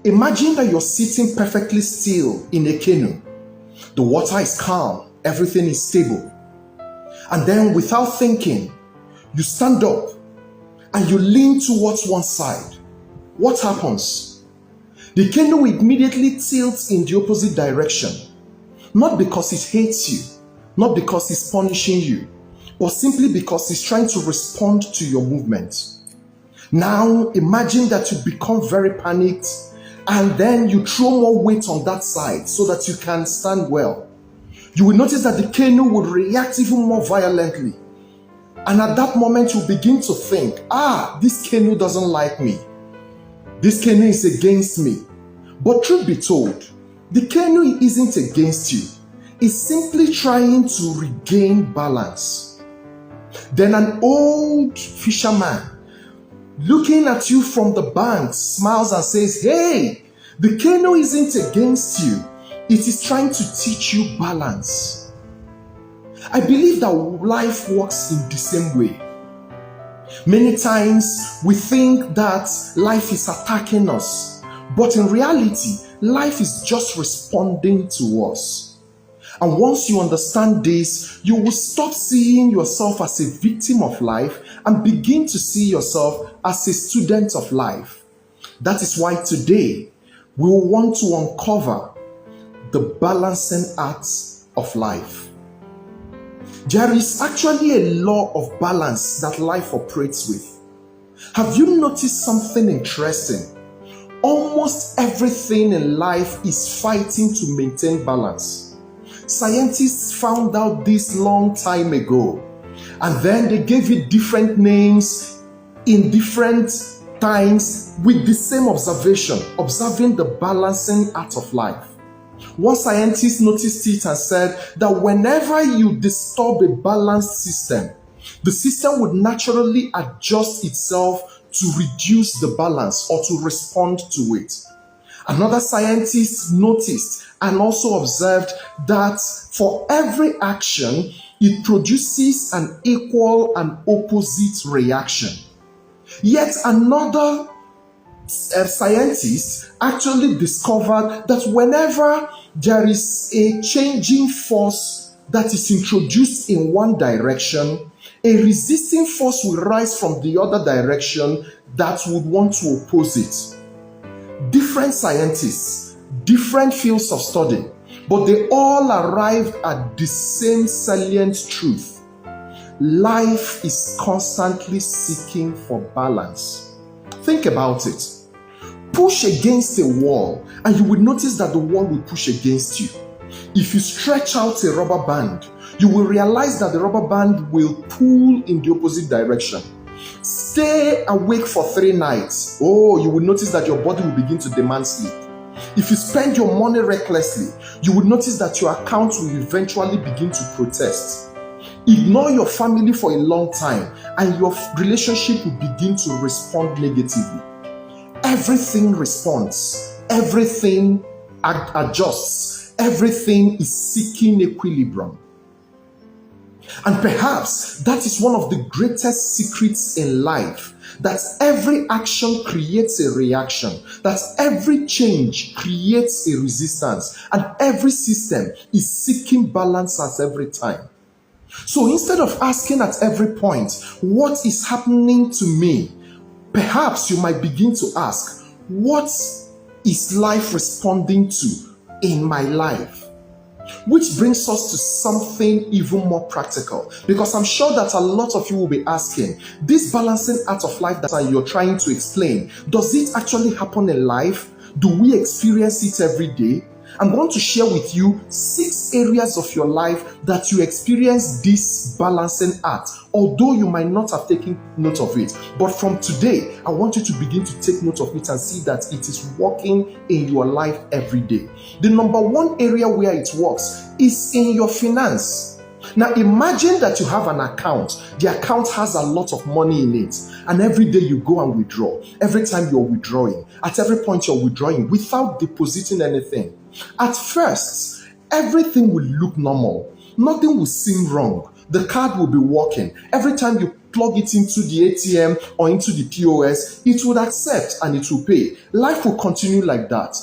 Imagine that you're sitting perfectly still in a canoe. The water is calm, everything is stable. And then without thinking, you stand up and you lean towards one side. What happens? The canoe immediately tilts in the opposite direction. Not because it hates you, not because it's punishing you, but simply because it's trying to respond to your movement. Now imagine that you become very panicked and then you throw more weight on that side so that you can stand well. You will notice that the canoe will react even more violently. And at that moment you begin to think, this canoe doesn't like me. This canoe is against me. But truth be told, the canoe isn't against you. It's simply trying to regain balance. Then an old fisherman, looking at you from the bank, smiles and says, hey, the canoe isn't against you. It is trying to teach you balance. I believe that life works in the same way. Many times we think that life is attacking us, but in reality, life is just responding to us. And once you understand this, you will stop seeing yourself as a victim of life and begin to see yourself as a student of life. That is why today we will want to uncover the balancing acts of life. There is actually a law of balance that life operates with. Have you noticed something interesting? Almost everything in life is fighting to maintain balance. Scientists found out this long time ago, and then they gave it different names in different times with the same observation, observing the balancing act of life. One scientist noticed it and said that whenever you disturb a balanced system, the system would naturally adjust itself to reduce the balance or to respond to it. Another scientist noticed and also observed that for every action, it produces an equal and opposite reaction. Yet another scientist actually discovered that whenever there is a changing force that is introduced in one direction, a resisting force will rise from the other direction that would want to oppose it. Different scientists, different fields of study, but they all arrived at the same salient truth. Life is constantly seeking for balance. Think about it. Push against a wall and you will notice that the wall will push against you. If you stretch out a rubber band, you will realize that the rubber band will pull in the opposite direction. Stay awake for 3 nights. You will notice that your body will begin to demand sleep. If you spend your money recklessly, you will notice that your account will eventually begin to protest. Ignore your family for a long time and your relationship will begin to respond negatively. Everything responds, everything adjusts, everything is seeking equilibrium. And perhaps that is one of the greatest secrets in life, that every action creates a reaction, that every change creates a resistance, and every system is seeking balance at every time. So instead of asking at every point, what is happening to me? Perhaps you might begin to ask, what is life responding to in my life? Which brings us to something even more practical, because I'm sure that a lot of you will be asking, this balancing act of life that you're trying to explain, does it actually happen in life? Do we experience it every day? I'm going to share with you 6 areas of your life that you experience this balancing act, although you might not have taken note of it. But from today, I want you to begin to take note of it and see that it is working in your life every day. The number 1 area where it works is in your finance. Now imagine that you have an account. The account has a lot of money in it, and every day you go and withdraw. Every time you're withdrawing, at every point you're withdrawing without depositing anything. At first, everything will look normal. Nothing will seem wrong. The card will be working. Every time you plug it into the ATM or into the POS, it would accept and it will pay. Life will continue like that.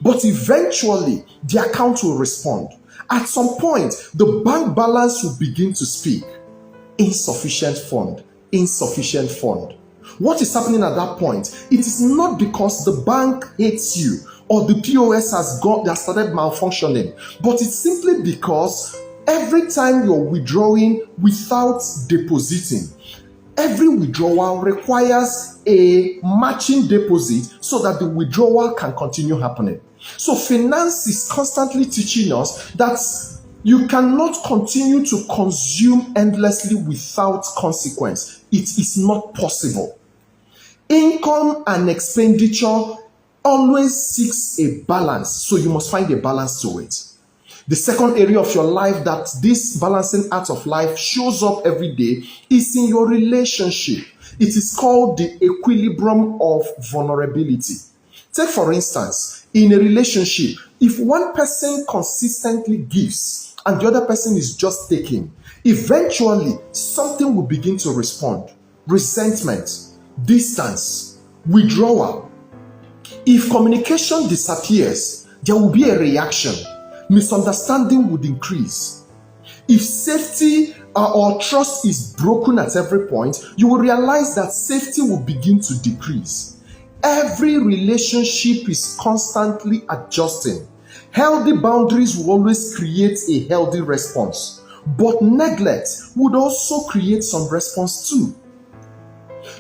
But eventually, the account will respond. At some point, the bank balance will begin to speak. Insufficient fund, insufficient fund. What is happening at that point? It is not because the bank hates you or the POS has started malfunctioning, but it's simply because every time you're withdrawing without depositing, every withdrawal requires a matching deposit so that the withdrawal can continue happening. So finance is constantly teaching us that you cannot continue to consume endlessly without consequence. It is not possible. Income and expenditure always seeks a balance, so you must find a balance to it. The second area of your life that this balancing act of life shows up every day is in your relationship. It is called the equilibrium of vulnerability. Take for instance, in a relationship, if one person consistently gives and the other person is just taking, eventually something will begin to respond. Resentment, distance, withdrawal. If communication disappears, there will be a reaction. Misunderstanding would increase. If safety or trust is broken at every point, you will realize that safety will begin to decrease. Every relationship is constantly adjusting. Healthy boundaries will always create a healthy response, but neglect would also create some response too.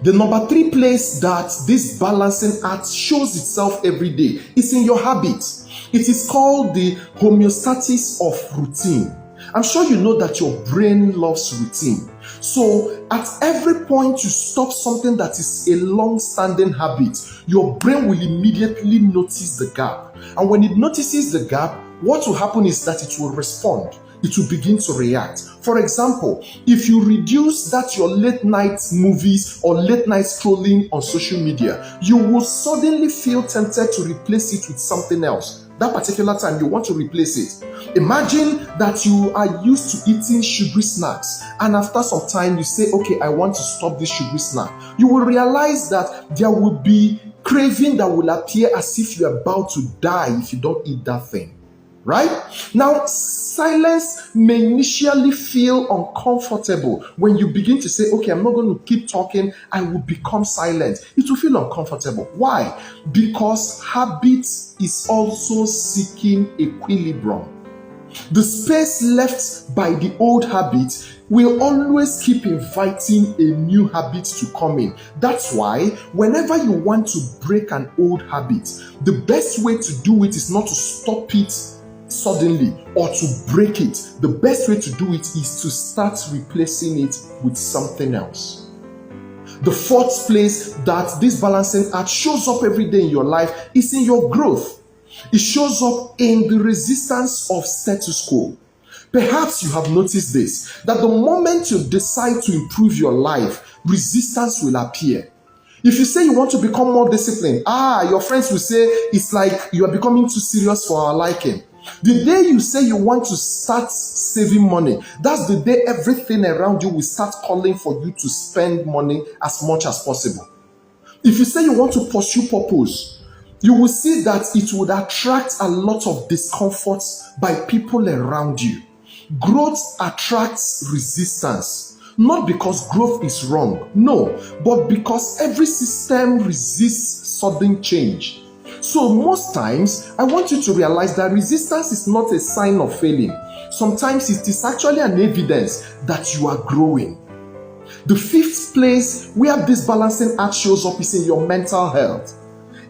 The number 3 place that this balancing act shows itself every day is in your habits. It is called the homeostasis of routine. I'm sure you know that your brain loves routine. So at every point you stop something that is a long-standing habit, your brain will immediately notice the gap. And when it notices the gap, what will happen is that it will respond. It will begin to react. For example, if you reduce that your late night movies or late night scrolling on social media, you will suddenly feel tempted to replace it with something else. That particular time you want to replace it. Imagine that you are used to eating sugary snacks and after some time you say, okay, I want to stop this sugary snack. You will realize that there will be craving that will appear as if you're about to die if you don't eat that thing. Right? Now, silence may initially feel uncomfortable when you begin to say, okay, I'm not going to keep talking, I will become silent. It will feel uncomfortable. Why? Because habit is also seeking equilibrium. The space left by the old habit will always keep inviting a new habit to come in. That's why whenever you want to break an old habit, the best way to do it is not to stop it suddenly or to break it. The best way to do it is to start replacing it with something else. The fourth place that this balancing act shows up every day in your life is in your growth. It shows up in the resistance of status quo. Perhaps you have noticed this, that the moment you decide to improve your life, resistance will appear. If you say you want to become more disciplined, your friends will say it's like you are becoming too serious for our liking. The day you say you want to start saving money, that's the day everything around you will start calling for you to spend money as much as possible. If you say you want to pursue purpose, you will see that it would attract a lot of discomfort by people around you. Growth attracts resistance, not because growth is wrong, no, but because every system resists sudden change. So most times, I want you to realize that resistance is not a sign of failing. Sometimes it is actually an evidence that you are growing. The fifth place where this balancing act shows up is in your mental health.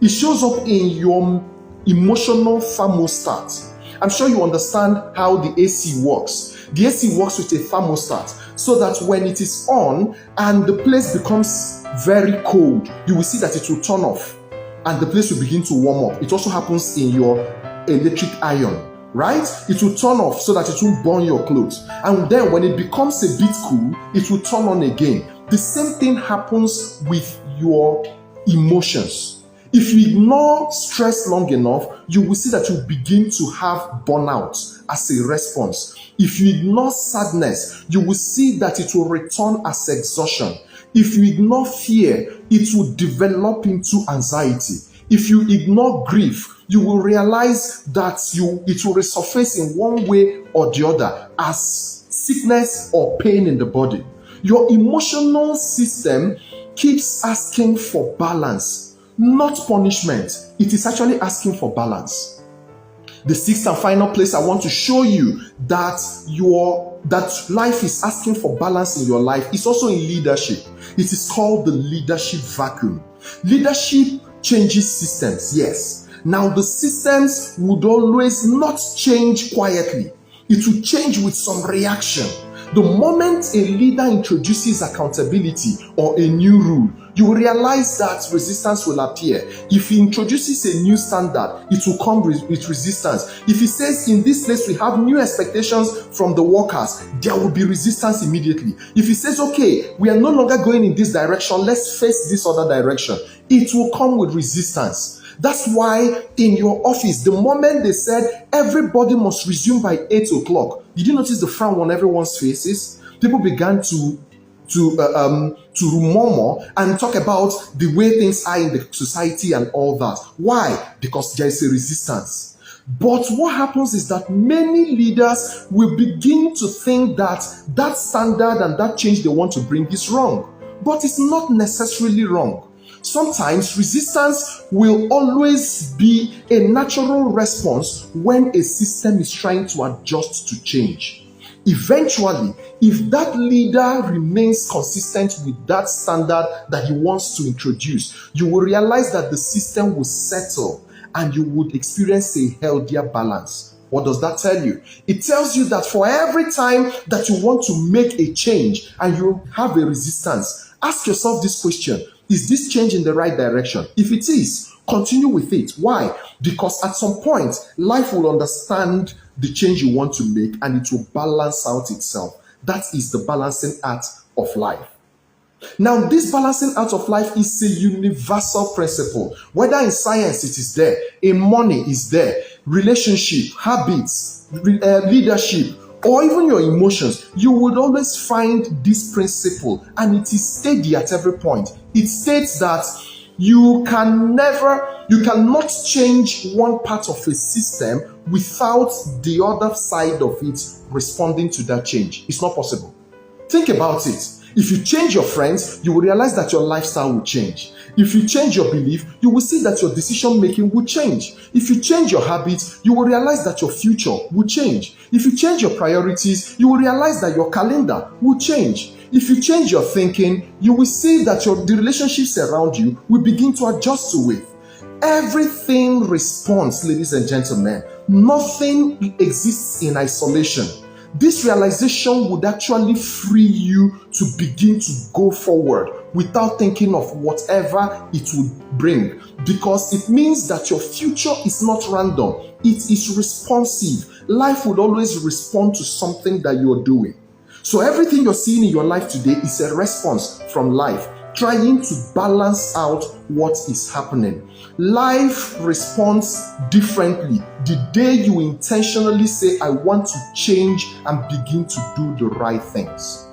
It shows up in your emotional thermostat. I'm sure you understand how the AC works. The AC works with a thermostat so that when it is on and the place becomes very cold, you will see that it will turn off and the place will begin to warm up. It also happens in your electric iron, right? It will turn off so that it won't burn your clothes. And then when it becomes a bit cool, it will turn on again. The same thing happens with your emotions. If you ignore stress long enough, you will see that you begin to have burnout as a response. If you ignore sadness, you will see that it will return as exhaustion. If you ignore fear, it will develop into anxiety. If you ignore grief, you will realize that it will resurface in one way or the other as sickness or pain in the body. Your emotional system keeps asking for balance, not punishment. It is actually asking for balance. The sixth and final place I want to show you that life is asking for balance in your life is also in leadership. It is called the leadership vacuum. Leadership changes systems, yes. Now the systems would always not change quietly. It will change with some reaction. The moment a leader introduces accountability or a new rule, you will realize that resistance will appear. If he introduces a new standard, it will come with resistance. If he says, in this place we have new expectations from the workers, there will be resistance immediately. If he says, okay, we are no longer going in this direction, let's face this other direction, it will come with resistance. That's why in your office, the moment they said everybody must resume by 8 o'clock, did you notice the frown on everyone's faces? People began to murmur and talk about the way things are in the society and all that. Why? Because there is a resistance. But what happens is that many leaders will begin to think that that standard and that change they want to bring is wrong. But it's not necessarily wrong. Sometimes resistance will always be a natural response when a system is trying to adjust to change. Eventually, if that leader remains consistent with that standard that he wants to introduce, you will realize that the system will settle and you would experience a healthier balance. What does that tell you? It tells you that for every time that you want to make a change and you have a resistance, ask yourself this question: is this change in the right direction? If it is, continue with it. Why? Because at some point, life will understand the change you want to make and it will balance out itself. That is the balancing act of life. Now, this balancing out of life is a universal principle. Whether in science it is there, in money is there, relationship, habits, leadership, or even your emotions, you would always find this principle, and it is steady at every point. It states that you cannot change one part of a system without the other side of it responding to that change. It's not possible. Think about it. If you change your friends, you will realize that your lifestyle will change. If you change your belief, you will see that your decision making will change. If you change your habits, you will realize that your future will change. If you change your priorities, you will realize that your calendar will change. If you change your thinking, you will see that the relationships around you will begin to adjust to it. Everything responds, ladies and gentlemen. Nothing exists in isolation. This realization would actually free you to begin to go forward without thinking of whatever it would bring, because it means that your future is not random. It is responsive. Life would always respond to something that you're doing. So everything you're seeing in your life today is a response from life, trying to balance out what is happening. Life responds differently the day you intentionally say, I want to change and begin to do the right things.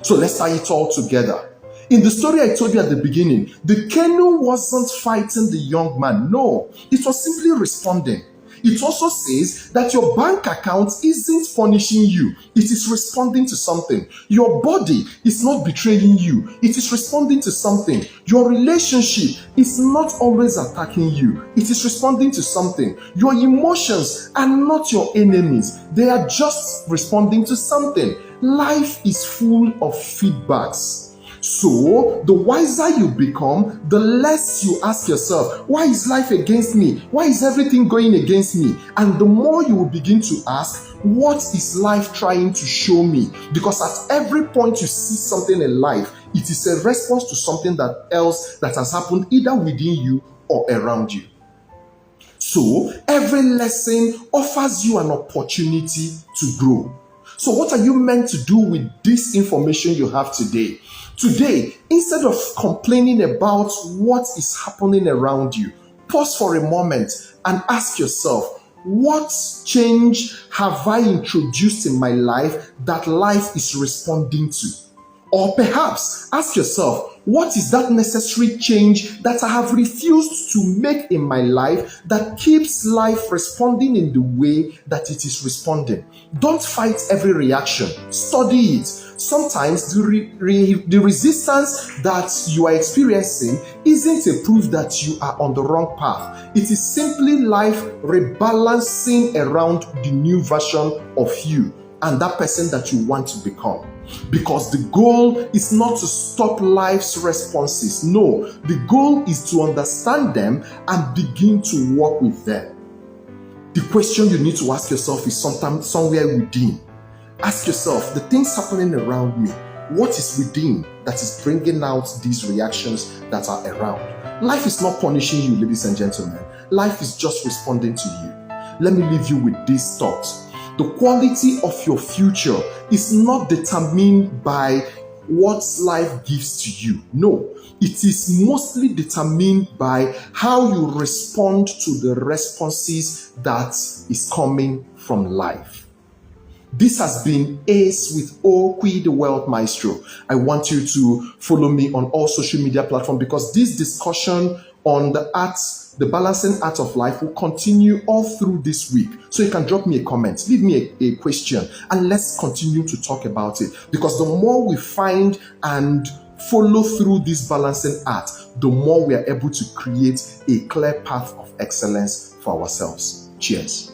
So let's tie it all together. In the story I told you at the beginning, the canoe wasn't fighting the young man. No, it was simply responding. It also says that your bank account isn't punishing you. It is responding to something. Your body is not betraying you. It is responding to something. Your relationship is not always attacking you. It is responding to something. Your emotions are not your enemies. They are just responding to something. Life is full of feedbacks. So, the wiser you become, the less you ask yourself, why is life against me? Why is everything going against me? And the more you will begin to ask, what is life trying to show me? Because at every point you see something in life, it is a response to something else that has happened either within you or around you. So, every lesson offers you an opportunity to grow. So what are you meant to do with this information you have today? Today, instead of complaining about what is happening around you, pause for a moment and ask yourself, what change have I introduced in my life that life is responding to? Or perhaps ask yourself, what is that necessary change that I have refused to make in my life that keeps life responding in the way that it is responding? Don't fight every reaction. Study it. Sometimes the resistance that you are experiencing isn't a proof that you are on the wrong path. It is simply life rebalancing around the new version of you and that person that you want to become. Because the goal is not to stop life's responses. No, the goal is to understand them and begin to work with them. The question you need to ask yourself is somewhere within. Ask yourself, the things happening around me, what is within that is bringing out these reactions that are around? Life is not punishing you, ladies and gentlemen. Life is just responding to you. Let me leave you with this thought. The quality of your future is not determined by what life gives to you. No, it is mostly determined by how you respond to the responses that is coming from life. This has been Ace with Okwi the Wealth Maestro. I want you to follow me on all social media platforms because this discussion on the balancing art of life will continue all through this week. So you can drop me a comment, leave me a question, and let's continue to talk about it. Because the more we find and follow through this balancing art, the more we are able to create a clear path of excellence for ourselves. Cheers.